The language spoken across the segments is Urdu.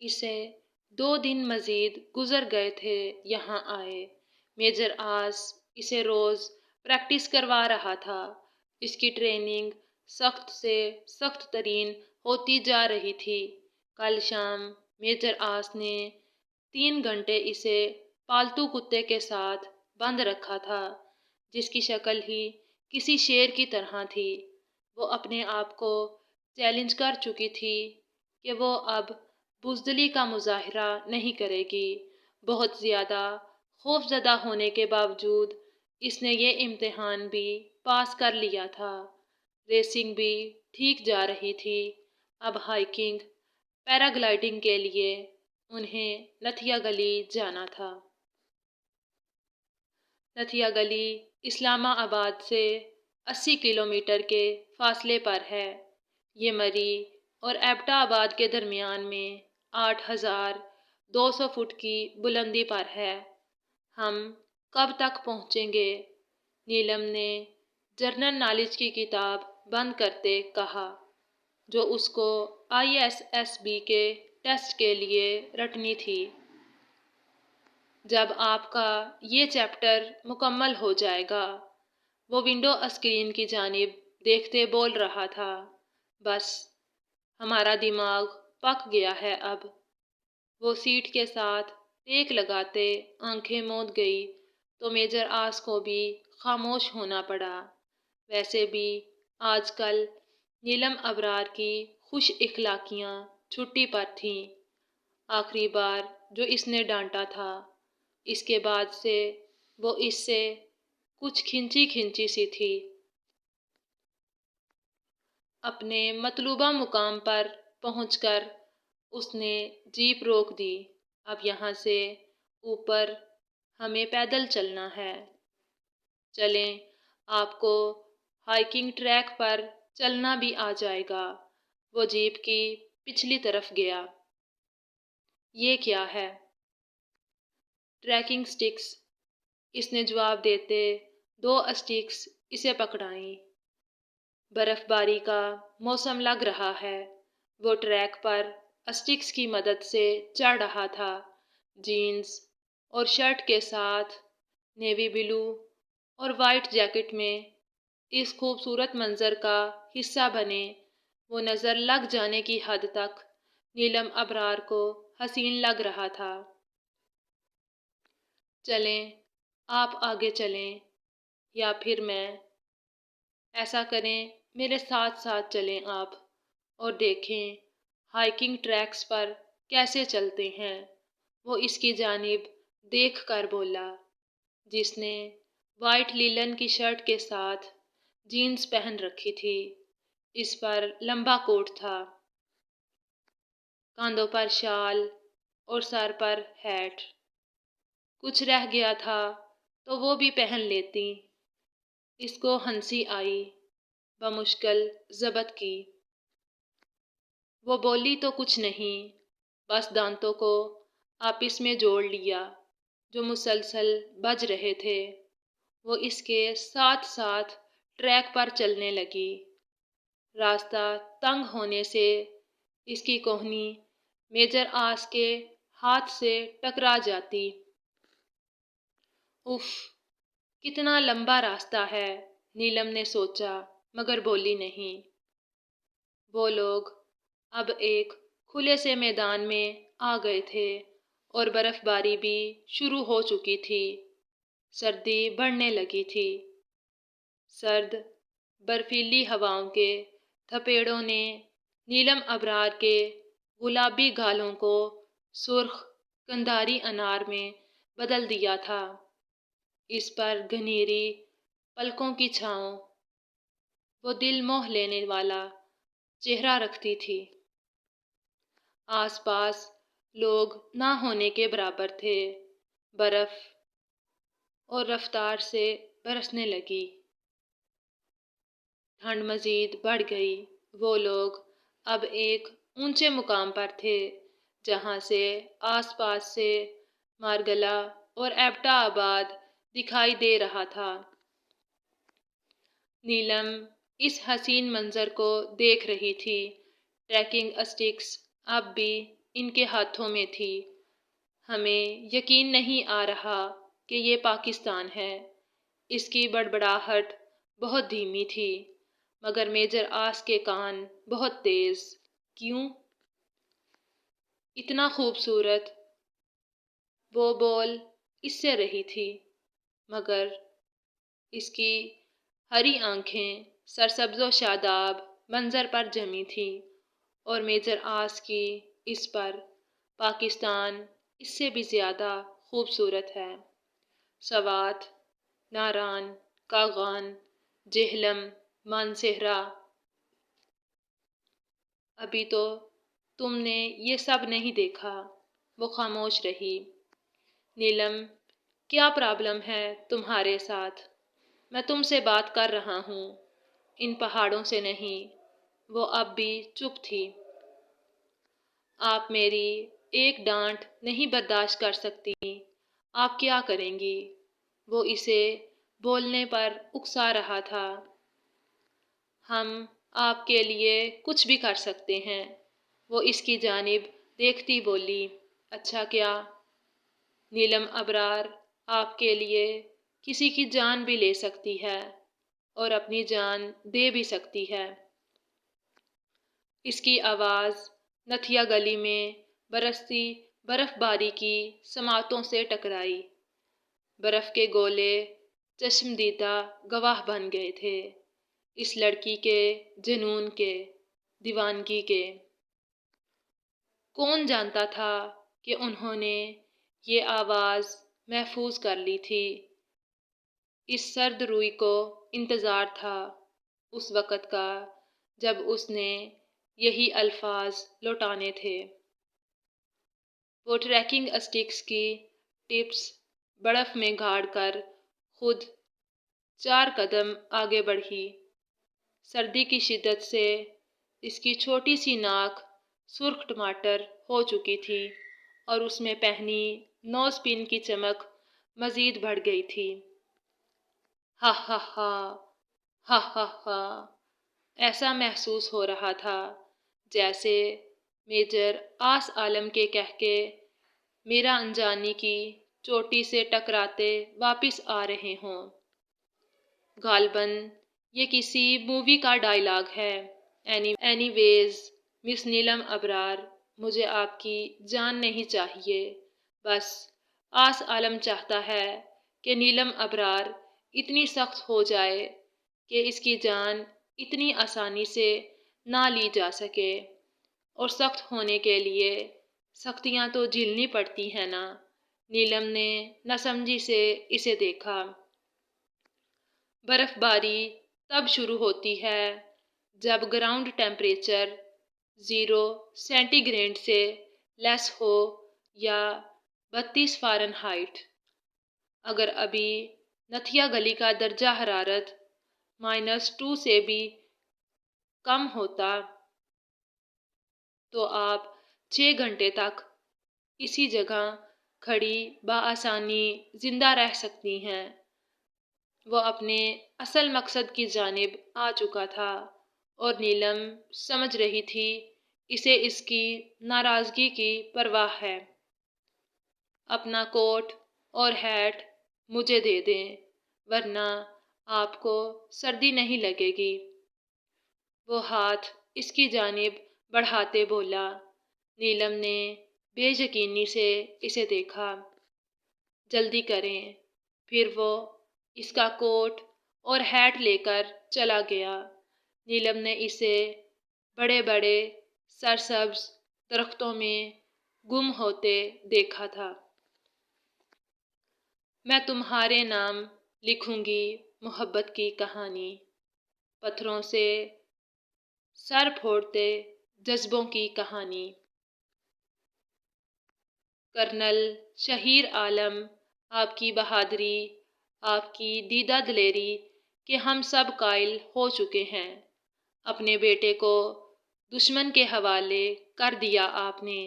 اسے 2 دن مزید گزر گئے تھے یہاں آئے۔ میجر آس اسے روز پریکٹس کروا رہا تھا۔ اس کی ٹریننگ سخت سے سخت ترین ہوتی جا رہی تھی۔ کل شام میجر آس نے 3 گھنٹے اسے پالتو کتے کے ساتھ بند رکھا تھا، جس کی شکل ہی کسی شیر کی طرح تھی۔ وہ اپنے آپ کو چیلنج کر چکی تھی کہ وہ اب بزدلی کا مظاہرہ نہیں کرے گی۔ بہت زیادہ خوفزدہ ہونے کے باوجود اس نے یہ امتحان بھی پاس کر لیا تھا۔ ریسنگ بھی ٹھیک جا رہی تھی۔ اب ہائیکنگ، پیراگلائیڈنگ کے لیے انہیں نتھیا گلی جانا تھا۔ نتھیا گلی اسلام آباد سے 80 کلومیٹر کے فاصلے پر ہے۔ یہ مری اور ایبٹا آباد کے درمیان میں 8,200 فٹ کی بلندی پر ہے۔ ہم کب تک پہنچیں گے؟ نیلم نے جنرل نالج کی کتاب بند کرتے کہا، جو اس کو ISSB کے ٹیسٹ کے لیے رٹنی تھی۔ جب آپ کا یہ چیپٹر مکمل ہو جائے گا، وہ ونڈو اسکرین کی جانب دیکھتے بول رہا تھا۔ بس ہمارا دماغ پک گیا ہے اب۔ وہ سیٹ کے ساتھ ٹیک لگاتے آنکھیں موند گئی تو میجر آس کو بھی خاموش ہونا پڑا۔ ویسے بھی آج کل نیلم ابرار کی خوش اخلاقیاں چھٹی پر تھیں۔ آخری بار جو اس نے ڈانٹا تھا، اس کے بعد سے وہ اس سے کچھ کھنچی کھنچی سی تھی۔ اپنے مطلوبہ مقام پر پہنچ کر اس نے جیپ روک دی۔ اب یہاں سے اوپر ہمیں پیدل چلنا ہے۔ چلیں، آپ کو ہائیکنگ ٹریک پر چلنا بھی آ جائے گا۔ وہ جیپ کی پچھلی طرف گیا۔ یہ کیا ہے؟ ٹریکنگ سٹکس، اس نے جواب دیتے 2 اسٹکس اسے پکڑائیں۔ برف باری کا موسم لگ رہا ہے۔ وہ ٹریک پر اسٹکس کی مدد سے چڑھ رہا تھا۔ جینز اور شرٹ کے ساتھ نیوی بلو اور وائٹ جیکٹ میں اس خوبصورت منظر کا حصہ بنے، وہ نظر لگ جانے کی حد تک نیلم ابرار کو حسین لگ رہا تھا۔ چلیں، آپ آگے چلیں یا پھر میں۔ ایسا کریں، میرے ساتھ ساتھ چلیں آپ، اور دیکھیں ہائیکنگ ٹریکس پر کیسے چلتے ہیں۔ وہ اس کی جانب دیکھ کر بولا، جس نے وائٹ لینن کی شرٹ کے ساتھ جینز پہن رکھی تھی۔ اس پر لمبا کوٹ تھا، کاندھوں پر شال اور سر پر ہیٹ۔ کچھ رہ گیا تھا تو وہ بھی پہن لیتی۔ اس کو ہنسی آئی، بمشکل ضبط کی۔ وہ بولی تو کچھ نہیں، بس دانتوں کو آپس میں جوڑ لیا جو مسلسل بج رہے تھے۔ وہ اس کے ساتھ ساتھ ٹریک پر چلنے لگی۔ راستہ تنگ ہونے سے اس کی کوہنی میجر آس کے ہاتھ سے ٹکرا جاتی۔ اف، کتنا لمبا راستہ ہے، نیلم نے سوچا، مگر بولی نہیں۔ وہ لوگ اب ایک کھلے سے میدان میں آ گئے تھے اور برف باری بھی شروع ہو چکی تھی۔ سردی بڑھنے لگی تھی۔ سرد برفیلی ہواؤں کے تھپیڑوں نے نیلم ابرار کے گلابی گالوں کو سرخ قنداری انار میں بدل دیا تھا۔ اس پر گھنیری پلکوں کی چھاؤں وہ دل موہ لینے والا چہرہ رکھتی تھی۔ آس پاس لوگ نہ ہونے کے برابر تھے۔ برف اور رفتار سے برسنے لگی۔ ٹھنڈ مزید بڑھ گئی۔ وہ لوگ اب ایک اونچے مقام پر تھے جہاں سے آس پاس سے مارگلہ اور ایبٹا آباد دکھائی دے رہا تھا۔ نیلم اس حسین منظر کو دیکھ رہی تھی۔ ٹریکنگ اسٹکس اب بھی ان کے ہاتھوں میں تھی۔ ہمیں یقین نہیں آ رہا کہ یہ پاکستان ہے۔ اس کی بڑبڑاہٹ بہت دھیمی تھی، مگر میجر آس کے کان بہت تیز۔ کیوں؟ اتنا خوبصورت وہ بول اس سے رہی تھی، مگر اس کی ہری آنکھیں سرسبز و شاداب منظر پر جمی تھیں، اور میجر آس کی اس پر پاکستان اس سے بھی زیادہ خوبصورت ہے۔ سوات، ناران، کاغان، جہلم، مانسہرہ۔ ابھی تو تم نے یہ سب نہیں دیکھا۔ وہ خاموش رہی۔ نیلم، کیا پرابلم ہے تمہارے ساتھ؟ میں تم سے بات کر رہا ہوں، ان پہاڑوں سے نہیں۔ وہ اب بھی چپ تھی۔ آپ میری ایک ڈانٹ نہیں برداشت کر سکتی، آپ کیا کریں گی؟ وہ اسے بولنے پر اکسا رہا تھا۔ ہم آپ کے لیے کچھ بھی کر سکتے ہیں، وہ اس کی جانب دیکھتی بولی۔ اچھا کیا؟ نیلم ابرار آپ کے لیے کسی کی جان بھی لے سکتی ہے، اور اپنی جان دے بھی سکتی ہے۔ اس کی آواز نتھیا گلی میں برستی برف باری کی سماعتوں سے ٹکرائی۔ برف کے گولے چشم دیدہ گواہ بن گئے تھے اس لڑکی کے جنون کے، دیوانگی کے۔ کون جانتا تھا کہ انہوں نے یہ آواز محفوظ کر لی تھی۔ اس سرد روئی کو انتظار تھا اس وقت کا جب اس نے یہی الفاظ لوٹانے تھے۔ وہ ٹریکنگ اسٹکس کی ٹپس برف میں گاڑ کر خود 4 قدم آگے بڑھی۔ سردی کی شدت سے اس کی چھوٹی سی ناک سرخ ٹماٹر ہو چکی تھی، اور اس میں پہنی نوز پن کی چمک مزید بڑھ گئی تھی۔ ہا ہا ہا، ہا ہا ہا۔ ایسا محسوس ہو رہا تھا جیسے میجر آس عالم کے کہکے میرا انجانی کی چوٹی سے ٹکراتے واپس آ رہے ہوں۔ غالباً یہ کسی مووی کا ڈائیلاگ ہے۔ اینی ویز، مس نیلم ابرار، مجھے آپ کی جان نہیں چاہیے، بس آس عالم چاہتا ہے کہ نیلم ابرار اتنی سخت ہو جائے کہ اس کی جان اتنی آسانی سے نہ لی جا سکے، اور سخت ہونے کے لیے سختیاں تو جھیلنی پڑتی ہیں نا۔ نیلم نے ناسمجھی سے اسے دیکھا۔ برف باری تب شروع ہوتی ہے جب گراؤنڈ ٹیمپریچر 0 سینٹی گریڈ سے لیس ہو، یا 32 فارنہائٹ۔ اگر ابھی نتھیا گلی کا درجہ حرارت -2 سے بھی کم ہوتا تو آپ 6 گھنٹے تک اسی جگہ کھڑی بآسانی زندہ رہ سکتی ہیں۔ وہ اپنے اصل مقصد کی جانب آ چکا تھا، اور نیلم سمجھ رہی تھی اسے اس کی ناراضگی کی پرواہ ہے۔ اپنا کوٹ اور ہیٹ مجھے دے دیں، ورنہ آپ کو سردی نہیں لگے گی۔ وہ ہاتھ اس کی جانب بڑھاتے بولا۔ نیلم نے بے یقینی سے اسے دیکھا۔ جلدی کریں۔ پھر وہ اس کا کوٹ اور ہیٹ لے کر چلا گیا۔ نیلم نے اسے بڑے بڑے سرسبز درختوں میں گم ہوتے دیکھا تھا۔ میں تمہارے نام لکھوں گی محبت کی کہانی، پتھروں سے سر پھوڑتے جذبوں کی کہانی۔ کرنل شہیر عالم، آپ کی بہادری، آپ کی دیدہ دلیری کے ہم سب قائل ہو چکے ہیں۔ اپنے بیٹے کو دشمن کے حوالے کر دیا آپ نے،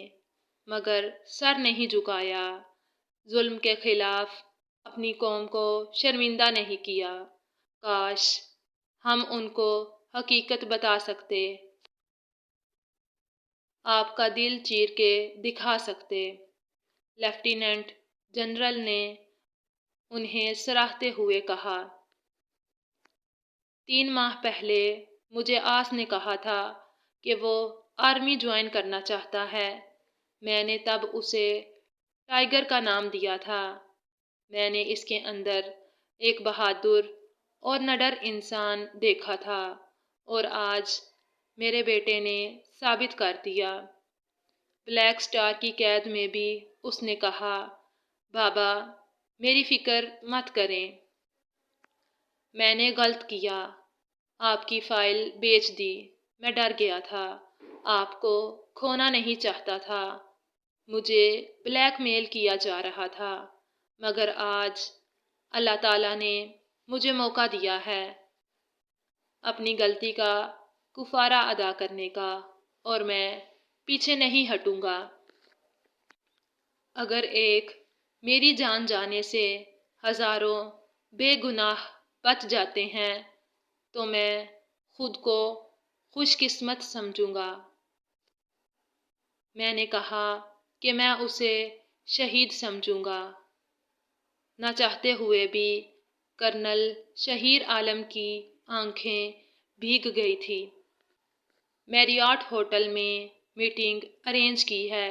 مگر سر نہیں جھکایا۔ ظلم کے خلاف اپنی قوم کو شرمندہ نہیں کیا۔ کاش ہم ان کو حقیقت بتا سکتے۔ آپ کا دل چیر کے دکھا سکتے۔ لیفٹیننٹ جنرل نے انہیں سراہتے ہوئے کہا۔ 3 ماہ پہلے مجھے آس نے کہا تھا کہ وہ آرمی جوائن کرنا چاہتا ہے۔ میں نے تب اسے ٹائیگر کا نام دیا تھا۔ میں نے اس کے اندر ایک بہادر اور نڈر انسان دیکھا تھا، اور آج میرے بیٹے نے ثابت کر دیا۔ بلیک سٹار کی قید میں بھی اس نے کہا، بابا میری فکر مت کریں، میں نے غلط کیا، آپ کی فائل بیچ دی۔ میں ڈر گیا تھا، آپ کو کھونا نہیں چاہتا تھا، مجھے بلیک میل کیا جا رہا تھا، مگر آج اللہ تعالیٰ نے مجھے موقع دیا ہے اپنی غلطی کا کفارہ ادا کرنے کا، اور میں پیچھے نہیں ہٹوں گا۔ اگر ایک میری جان جانے سے ہزاروں بے گناہ بچ جاتے ہیں تو میں خود کو خوش قسمت سمجھوں گا۔ میں نے کہا کہ میں اسے شہید سمجھوں گا۔ نہ چاہتے ہوئے بھی کرنل شہیر عالم کی آنکھیں بھیگ گئی تھی۔ میریاٹ ہوٹل میں میٹنگ ارینج کی ہے۔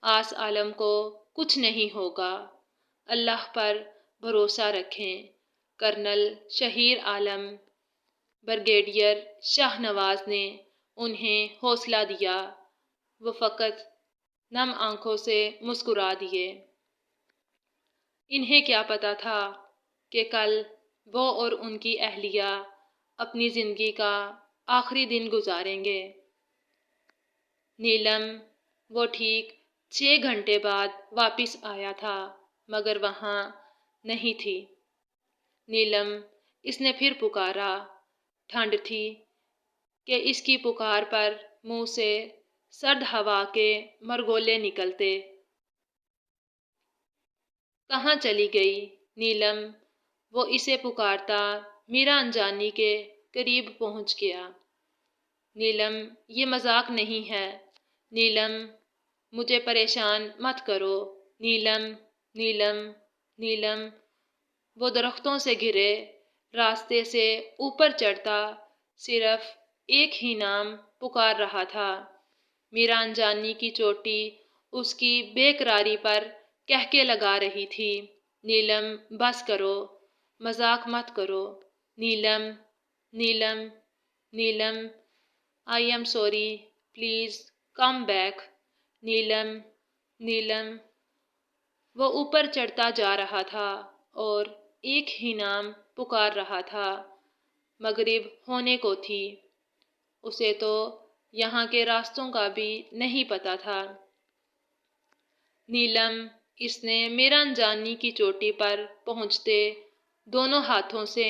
آس عالم کو کچھ نہیں ہوگا، اللہ پر بھروسہ رکھیں۔ کرنل شہیر عالم۔ بریگیڈیئر شاہ نواز نے انہیں حوصلہ دیا۔ وہ فقط نم آنکھوں سے مسکرا دیے۔ انہیں کیا پتا تھا کہ کل وہ اور ان کی اہلیہ اپنی زندگی کا آخری دن گزاریں گے۔ نیلم وہ ٹھیک 6 گھنٹے بعد واپس آیا تھا، مگر وہاں نہیں تھی۔ نیلم اس نے پھر پکارا۔ ٹھنڈ تھی کہ اس کی پکار پر منہ سے سرد ہوا کے مرگولے نکلتے۔ کہاں چلی گئی نیلم؟ وہ اسے پکارتا میرا انجانی کے قریب پہنچ گیا۔ نیلم یہ مذاق نہیں ہے، نیلم مجھے پریشان مت کرو، نیلم نیلم نیلم۔ وہ درختوں سے گھرے راستے سے اوپر چڑھتا صرف ایک ہی نام پکار رہا تھا۔ میرا انجانی کی چوٹی اس کی بے قراری پر کہکے لگا رہی تھی، نیلم بس کرو، مذاق مت کرو، Neelam Neelam Neelam, I am sorry, please come back, Neelam Neelam. وہ اوپر چڑھتا جا رہا تھا اور ایک ہی نام پکار رہا تھا۔ مغرب ہونے کو تھی، اسے تو یہاں کے راستوں کا بھی نہیں پتا تھا۔ نیلم اس نے میرا انجانی کی چوٹی پر پہنچتے دونوں ہاتھوں سے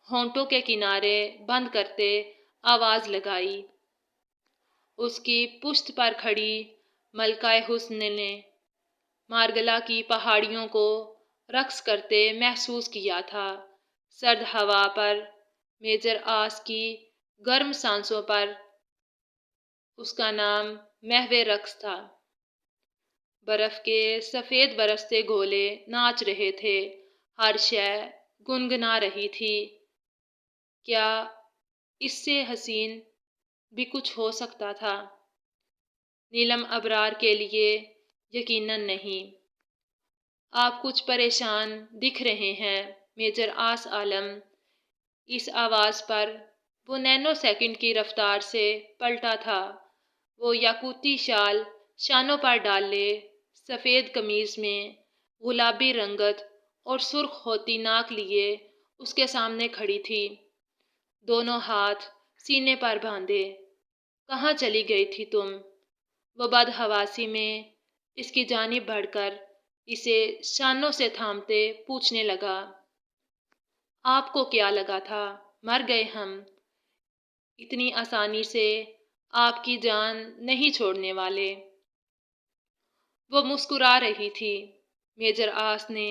ہونٹوں کے کنارے بند کرتے آواز لگائی۔ اس کی پشت پر کھڑی ملکہ حسن نے مارگلا کی پہاڑیوں کو رقص کرتے محسوس کیا تھا۔ سرد ہوا پر میجر آس کی گرم سانسوں پر اس کا نام محو رقص تھا۔ برف کے سفید برستے گولے ناچ رہے تھے، ہر شے گنگنا رہی تھی۔ کیا اس سے حسین بھی کچھ ہو سکتا تھا؟ نیلم ابرار کے لیے یقیناً نہیں۔ آپ کچھ پریشان دکھ رہے ہیں میجر آس عالم۔ اس آواز پر وہ نینو سیکنڈ کی رفتار سے پلٹا تھا۔ وہ یاقوتی شال شانوں پر ڈالے سفید قمیض میں گلابی رنگت اور سرخ ہوتی ناک لیے اس کے سامنے کھڑی تھی، دونوں ہاتھ سینے پر باندھے۔ کہاں چلی گئی تھی تم؟ وہ بدحواسی میں اس کی جانب بڑھ کر اسے شانوں سے تھامتے پوچھنے لگا۔ آپ کو کیا لگا تھا مر گئے ہم؟ اتنی آسانی سے آپ کی جان نہیں چھوڑنے والے۔ وہ مسکرا رہی تھی۔ میجر آس نے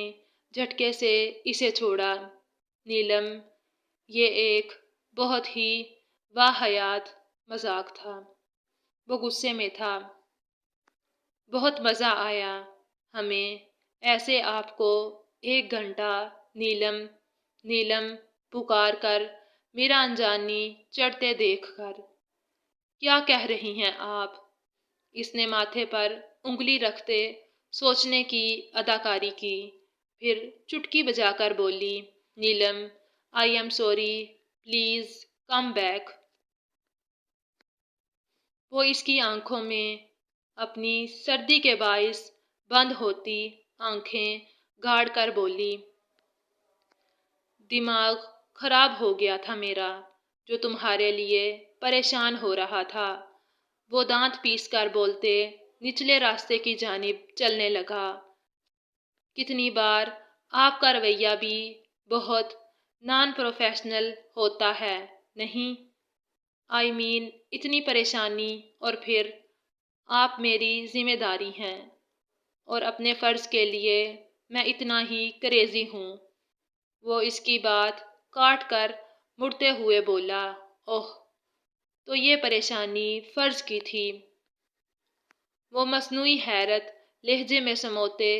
جھٹکے سے اسے چھوڑا۔ نیلم یہ ایک بہت ہی واہیات مذاق تھا۔ وہ غصے میں تھا۔ بہت مزہ آیا ہمیں ایسے آپ کو 1 گھنٹہ نیلم نیلم پکار کر میرا انجانی چڑھتے دیکھ کر۔ کیا کہہ رہی ہیں آپ؟ اس نے ماتھے پر انگلی رکھتے سوچنے کی اداکاری کی، پھر چٹکی بجا کر بولی، Neelam, I am sorry, please come back. وہ اس کی آنکھوں میں اپنی سردی کے باعث بند ہوتی آنکھیں گاڑ کر بولی، دماغ خراب ہو گیا تھا میرا جو تمہارے لیے پریشان ہو رہا تھا۔ وہ دانت پیس کر بولتے نچلے راستے کی جانب چلنے لگا۔ کتنی بار آپ کا رویہ بھی بہت نان پروفیشنل ہوتا ہے، نہیں؟ آئی مین اتنی پریشانی اور پھر آپ میری ذمہ داری ہیں اور اپنے فرض کے لیے میں اتنا ہی کریزی ہوں۔ وہ اس کی بات کاٹ کر مڑتے ہوئے بولا، اوہ تو یہ پریشانی فرض کی تھی۔ وہ مصنوعی حیرت لہجے میں سموتے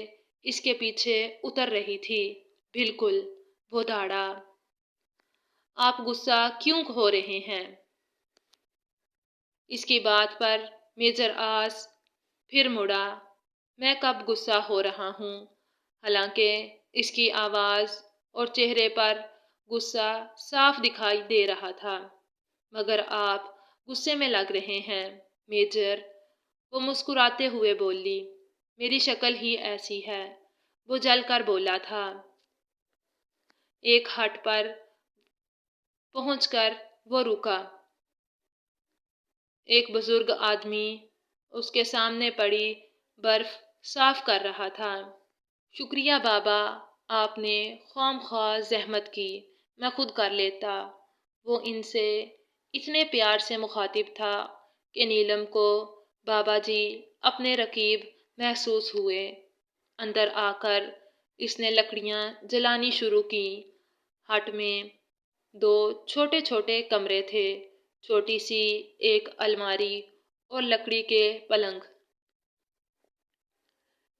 اس کے پیچھے اتر رہی تھی۔ بالکل، وہ دھاڑا۔ آپ غصہ کیوں ہو رہے ہیں؟ اس کی بات پر میجر آس پھر مڑا۔ میں کب غصہ ہو رہا ہوں؟ حالانکہ اس کی آواز اور چہرے پر غصہ صاف دکھائی دے رہا تھا۔ مگر آپ غصے میں لگ رہے ہیں میجر، وہ مسکراتے ہوئے بولی، میری شکل ہی ایسی ہے۔ وہ جل کر بولا تھا۔ ایک ہٹ پر پہنچ کر وہ رکا۔ ایک بزرگ آدمی اس کے سامنے پڑی برف صاف کر رہا تھا۔ شکریہ بابا، آپ نے خواہ مخواہ زحمت کی، میں خود کر لیتا۔ وہ ان سے اتنے پیار سے مخاطب تھا کہ نیلم کو بابا جی اپنے رقیب محسوس ہوئے۔ اندر آ کر اس نے لکڑیاں جلانی شروع کیں۔ ہٹ میں 2 چھوٹے چھوٹے کمرے تھے، چھوٹی سی ایک الماری اور لکڑی کے پلنگ۔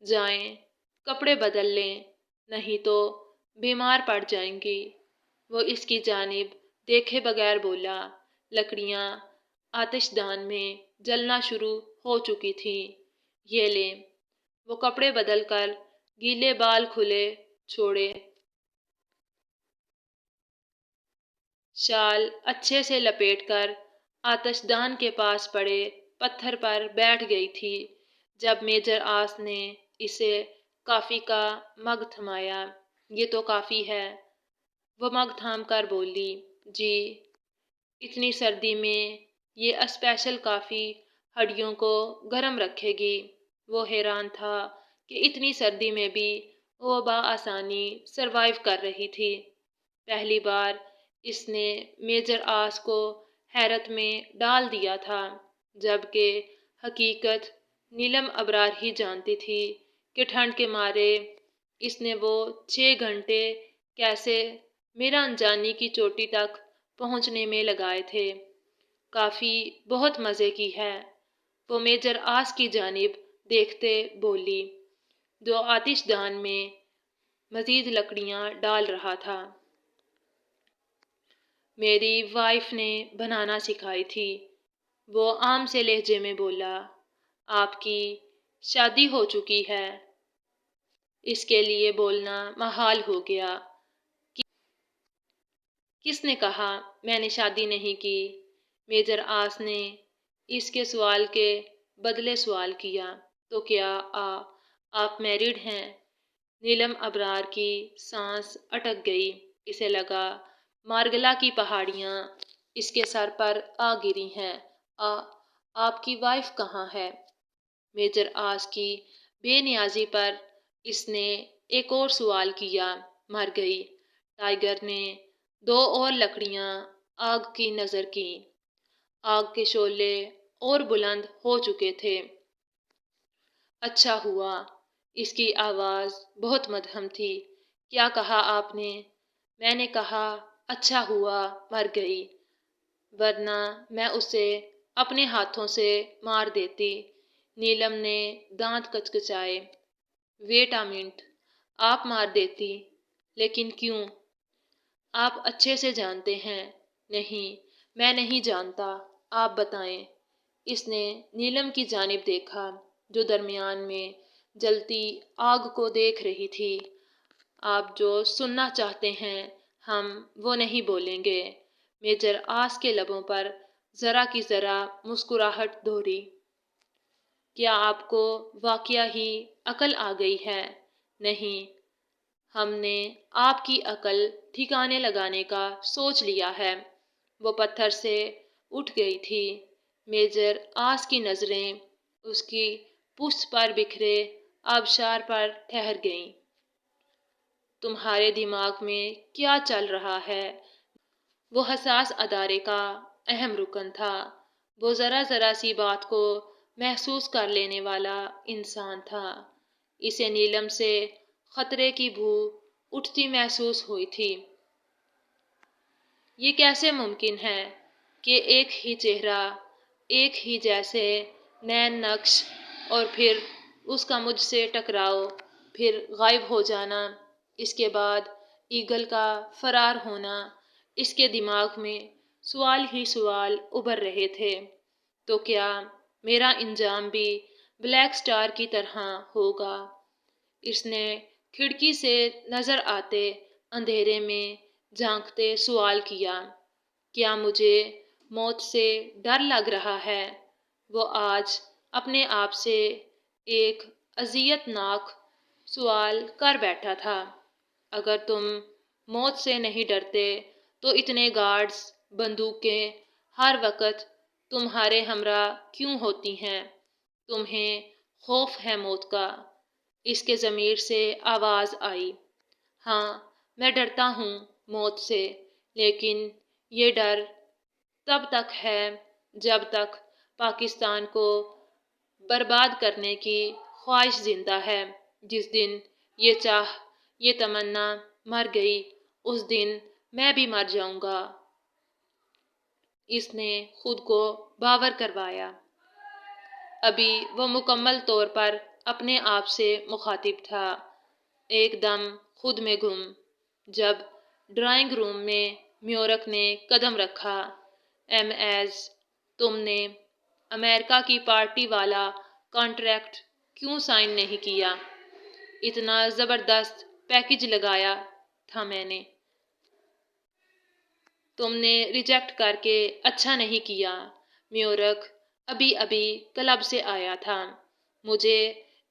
جائیں کپڑے بدل لیں، نہیں تو بیمار پڑ جائیں گی۔ وہ اس کی جانب دیکھے بغیر بولا۔ لکڑیاں آتش دان میں جلنا شروع ہو چکی تھیں۔ یہ لیں۔ وہ کپڑے بدل کر گیلے بال کھلے چھوڑے، شال اچھے سے لپیٹ کر آتش دان کے پاس پڑے پتھر پر بیٹھ گئی تھی۔ جب میجر آس نے اسے کافی کا مگ تھمایا، یہ تو کافی ہے، وہ مگ تھام کر بولی، جی، اتنی سردی میں یہ اسپیشل کافی ہڈیوں کو گرم رکھے گی۔ وہ حیران تھا کہ اتنی سردی میں بھی وہ بآسانی سروائیو کر رہی تھی۔ پہلی بار اس نے میجر آس کو حیرت میں ڈال دیا تھا، جبکہ حقیقت نیلم ابرار ہی جانتی تھی کہ ٹھنڈ کے مارے اس نے وہ 6 گھنٹے کیسے میرا انجانی کی چوٹی تک پہنچنے میں لگائے تھے۔ کافی بہت مزے کی ہے، وہ میجر آس کی جانب دیکھتے بولی، جو آتش دان میں مزید لکڑیاں ڈال رہا تھا۔ میری وائف نے بنانا سکھائی تھی، وہ عام سے لہجے میں بولا۔ آپ کی شادی ہو چکی ہے؟ اس کے لیے بولنا محال ہو گیا۔ کس نے کہا میں نے شادی نہیں کی؟ میجر آس نے اس کے سوال کے بدلے سوال کیا، تو کیا آپ میریڈ ہیں؟ نیلم ابرار کی سانس اٹک گئی۔ اسے لگا مارگلا کی پہاڑیاں اس کے سر پر آ گری ہیں۔ آپ کی وائف کہاں ہے؟ میجر آس کی بے نیازی پر اس نے ایک اور سوال کیا۔ مر گئی۔ ٹائیگر نے 2 اور لکڑیاں آگ کی نظر کیں۔ آگ کے شعلے اور بلند ہو چکے تھے۔ اچھا ہوا۔ اس کی آواز بہت مدھم تھی۔ کیا کہا آپ نے؟ میں نے کہا اچھا ہوا مر گئی، ورنہ میں اسے اپنے ہاتھوں سے مار دیتی۔ نیلم نے دانت کچکچائے۔ ویٹ اے منٹ، آپ مار دیتی، لیکن کیوں؟ آپ اچھے سے جانتے ہیں۔ نہیں، میں نہیں جانتا، آپ بتائیں۔ اس نے نیلم کی جانب دیکھا جو درمیان میں جلتی آگ کو دیکھ رہی تھی۔ آپ جو سننا چاہتے ہیں ہم وہ نہیں بولیں گے۔ میجر آس کے لبوں پر ذرا کی ذرا مسکراہٹ دوہری۔ کیا آپ کو واقعہ ہی عقل آ گئی ہے؟ نہیں، ہم نے آپ کی عقل ٹھکانے لگانے کا سوچ لیا ہے۔ وہ پتھر سے اٹھ گئی تھی۔ میجر آس کی نظریں اس کی پشت پر بکھرے آبشار پر ٹھہر گئیں۔ تمہارے دماغ میں کیا چل رہا ہے؟ وہ حساس ادارے کا اہم رکن تھا۔ وہ ذرا ذرا سی بات کو محسوس کر لینے والا انسان تھا۔ اسے نیلم سے خطرے کی بو اٹھتی محسوس ہوئی تھی۔ یہ کیسے ممکن ہے کہ ایک ہی چہرہ، ایک ہی جیسے نین نقش، اور پھر اس کا مجھ سے ٹکراؤ، پھر غائب ہو جانا، اس کے بعد ایگل کا فرار ہونا۔ اس کے دماغ میں سوال ہی سوال ابھر رہے تھے۔ تو کیا میرا انجام بھی بلیک سٹار کی طرح ہوگا؟ اس نے کھڑکی سے نظر آتے اندھیرے میں جھانکتے سوال کیا۔ کیا مجھے موت سے ڈر لگ رہا ہے؟ وہ آج اپنے آپ سے ایک اذیت ناک سوال کر بیٹھا تھا۔ اگر تم موت سے نہیں ڈرتے تو اتنے گارڈز، بندوقیں ہر وقت تمہارے ہمراہ کیوں ہوتی ہیں؟ تمہیں خوف ہے موت کا؟ اس کے ضمیر سے آواز آئی۔ ہاں، میں ڈرتا ہوں موت سے، لیکن یہ ڈر تب تک ہے جب تک پاکستان کو برباد کرنے کی خواہش زندہ ہے۔ جس دن یہ چاہ، یہ تمنا مر گئی، اس دن میں بھی مر جاؤں گا۔ اس نے خود کو باور کروایا۔ ابھی وہ مکمل طور پر اپنے آپ سے مخاطب تھا، ایک دم خود میں گم۔ جب ڈرائنگ روم میں میورک نے قدم رکھا، ایم ایز، تم نے امریکہ کی پارٹی والا کانٹریکٹ کیوں سائن نہیں کیا؟ اتنا زبردست پیکیج لگایا تھا میں نے۔ تم نے ریجیکٹ کر کے اچھا نہیں کیا۔ میورک ابھی ابھی کلب سے آیا تھا۔ مجھے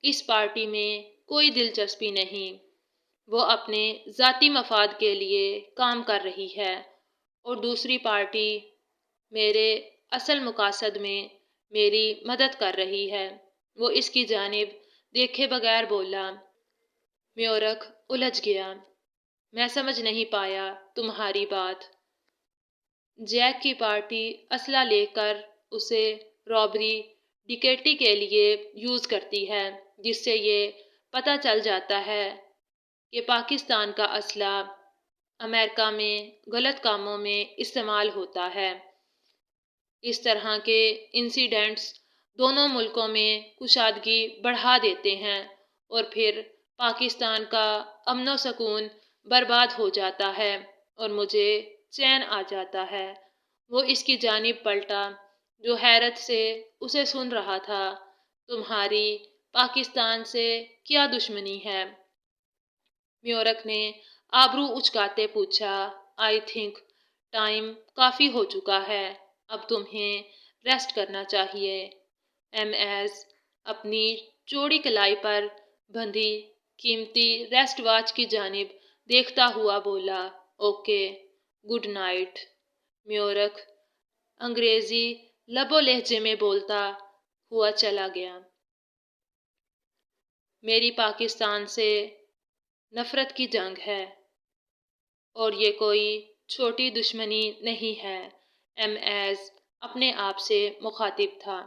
اس پارٹی میں کوئی دلچسپی نہیں۔ وہ اپنے ذاتی مفاد کے لیے کام کر رہی ہے، اور دوسری پارٹی میرے اصل مقاصد میں میری مدد کر رہی ہے۔ وہ اس کی جانب دیکھے بغیر بولا۔ میورک الجھ گیا۔ میں سمجھ نہیں پایا تمہاری بات۔ جیک کی پارٹی اسلحہ لے کر اسے رابری، ڈکیتی کے لیے یوز کرتی ہے، جس سے یہ پتہ چل جاتا ہے کہ پاکستان کا اسلحہ امریکہ میں غلط کاموں میں استعمال ہوتا ہے۔ اس طرح کے انسیڈنٹس دونوں ملکوں میں کشادگی بڑھا دیتے ہیں، اور پھر پاکستان کا امن و سکون برباد ہو جاتا ہے، اور مجھے چین آ جاتا ہے۔ وہ اس کی جانب پلٹا جو حیرت سے اسے سن رہا تھا۔ تمہاری پاکستان سے کیا دشمنی ہے؟ میورک نے آبرو اچکاتے پوچھا۔ آئی تھنک ٹائم کافی ہو چکا ہے، اب تمہیں ریسٹ کرنا چاہیے۔ ایم ایز اپنی چوڑی کلائی پر بندھی قیمتی ریسٹ واچ کی جانب دیکھتا ہوا بولا۔ Okay, good night. میورک انگریزی لب و لہجے میں بولتا ہوا چلا گیا۔ میری پاکستان سے نفرت کی جنگ ہے، اور یہ کوئی چھوٹی دشمنی نہیں ہے۔ ایم ایز اپنے آپ سے مخاطب تھا۔